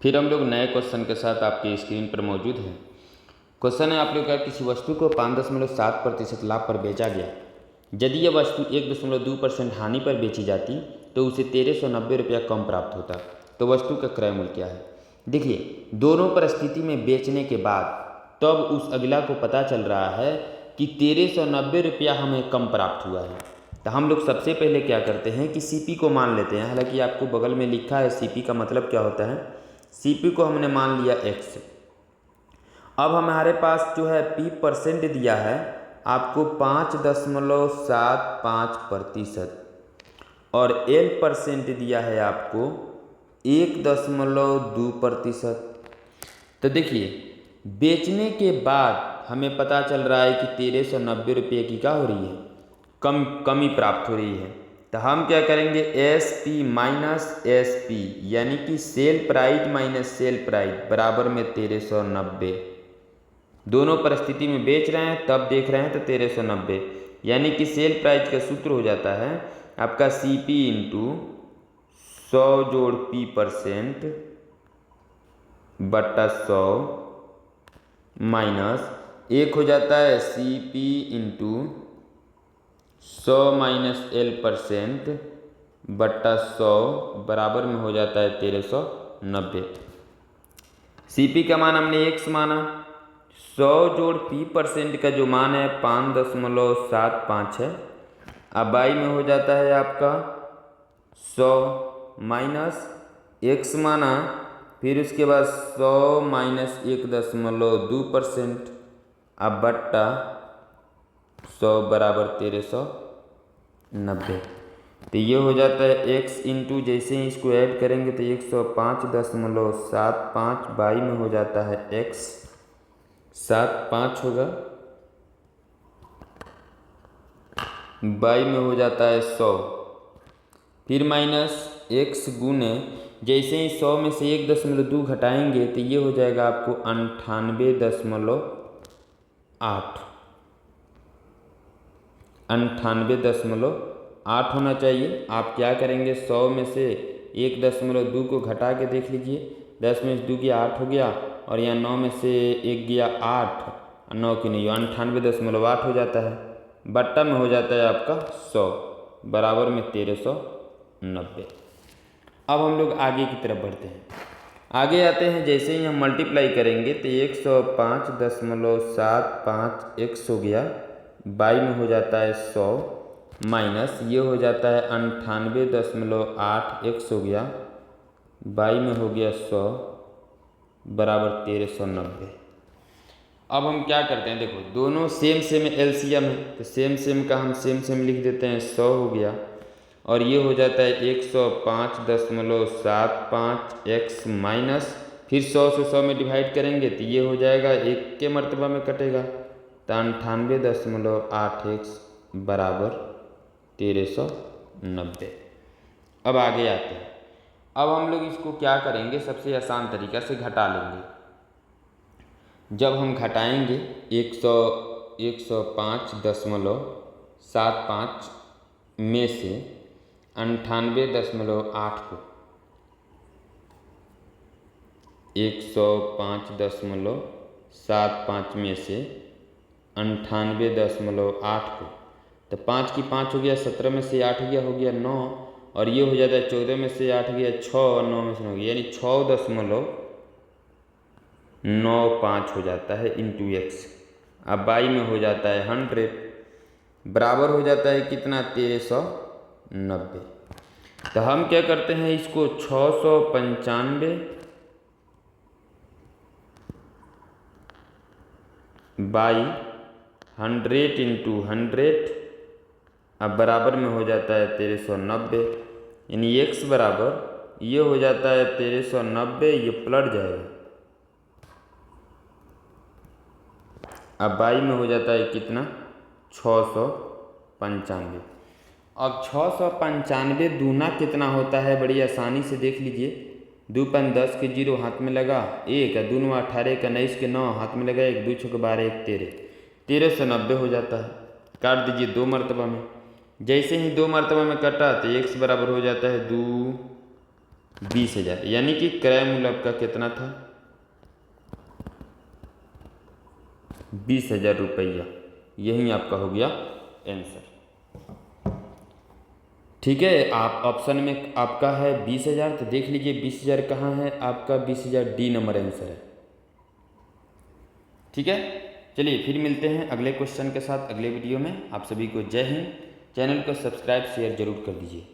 फिर हम लोग नए क्वेश्चन के साथ आपकी स्क्रीन पर मौजूद हैं। क्वेश्चन है आप लोग का, किसी वस्तु को 5.7% लाभ पर बेचा गया। यदि यह वस्तु 1.2% हानि पर बेची जाती तो उसे 1390 रुपया कम प्राप्त होता, तो वस्तु का क्रय मूल्य क्या है। देखिए, दोनों परिस्थिति में बेचने के बाद तब उस अगला को पता चल रहा है कि 1390 रुपया हमें कम प्राप्त हुआ है। तो हम लोग सबसे पहले क्या करते हैं कि सीपी को मान लेते हैं। हालांकि आपको बगल में लिखा है सीपी का मतलब क्या होता है। सीपी को हमने मान लिया एक्स। अब हमारे पास जो है पी परसेंट दिया है आपको 5.75% और एल परसेंट दिया है आपको 1.2%। तो देखिए, बेचने के बाद हमें पता चल रहा है कि 1390 रुपये की क्या हो रही है, कमी प्राप्त हो रही है। तो हम क्या करेंगे, S P minus S P यानी कि sale price minus sale price बराबर में 1390। दोनों परिस्थिति में बेच रहे हैं तब देख रहे हैं तो 1390 यानी कि सेल प्राइस का सूत्र हो जाता है आपका सी पी इंटू 100 जोड़ पी परसेंट बट्टा 100 माइनस एक हो जाता है C P into 100 minus L percent बट्टा 100 बराबर में हो जाता है 1390। सी पी का मान हमने एक्स माना, 100 जोड़ पी परसेंट का जो मान है 5.75 है। अब बाई में हो जाता है आपका 100 माइनस एक्स माना, फिर उसके बाद 100 माइनस 1.2% अब बट्टा 100 बराबर 1390। तो ये हो जाता है x इंटू, जैसे ही इसको ऐड करेंगे तो 105.75 बाई में हो जाता है x 75 होगा, बाई में हो जाता है 100, फिर माइनस x गुने, जैसे ही 100 में से 1.2 घटाएंगे तो ये हो जाएगा आपको 98.8 होना चाहिए। आप क्या करेंगे, 100 में से 1.2 को घटा के देख लीजिए, 10 में से 2 गया 8 हो गया, और यहाँ 9 में से 1 गया 8, 9 की नहीं 98.8 हो जाता है, बट्टा में हो जाता है आपका 100 बराबर में 1390। अब हम लोग आगे की तरफ बढ़ते हैं। आगे आते हैं, जैसे ही हम मल्टीप्लाई करेंगे तो 105.75 एक्स हो गया, बाई में हो जाता है 100 माइनस ये हो जाता है 98.8 एक्स हो गया, बाई में हो गया 100 बराबर 1390। अब हम क्या करते हैं, देखो दोनों सेम सेम एलसीएम है तो सेम सेम का हम सेम सेम लिख देते हैं, 100 हो गया और ये हो जाता है 105.75 एक्स माइनस, फिर 100 से 100 में डिवाइड करेंगे तो ये हो जाएगा 1 के मर्तबा में कटेगा तो 98.8 एक्स बराबर 1390। अब आगे आते हैं। अब हम लोग इसको क्या करेंगे, सबसे आसान तरीका से घटा लेंगे। जब हम घटाएंगे 105.75 में से 98.8 को 105.75 में से 98.8 को, तो 5 की 5 हो गया, 17 में से 8 गया हो गया 9, और ये हो जाता है 14 में से 8 गया 6 और 9 में से 9 गया, यानी 6.95 हो जाता है इंटू एक्स। अब बाई में हो जाता है 100 बराबर हो जाता है कितना, 1390। तो हम क्या करते हैं, इसको 695 बाई 100 इंटू 100 अब बराबर में हो जाता है 1390, यानी x बराबर ये हो जाता है 1390, ये पलट जाएगा, अब बाई में हो जाता है कितना, 695। अब 695 दूना कितना होता है, बड़ी आसानी से देख लीजिए, 2 पन 10 के 0 हाथ में लगा 1, 2 9 18 का 19 के 9 हाथ में लगा 1, 2 6 12 1 13, 1390 हो जाता है। काट दीजिए 2 मरतबा में, जैसे ही 2 मरतबा में कटा तो x बराबर हो जाता है 2 20,000, यानी कि क्रय मूल्य आपका कितना था? 20,000 रुपया। यही आपका हो गया आंसर। ठीक है, आप ऑप्शन में आपका है 20,000, तो देख लीजिए 20,000 कहाँ है आपका? 20,000 डी नंबर आंसर है। ठीक है, चलिए फिर मिलते हैं अगले क्वेश्चन के साथ अगले वीडियो में। आप सभी को जय हिंद। चैनल को सब्सक्राइब शेयर जरूर कर दीजिए।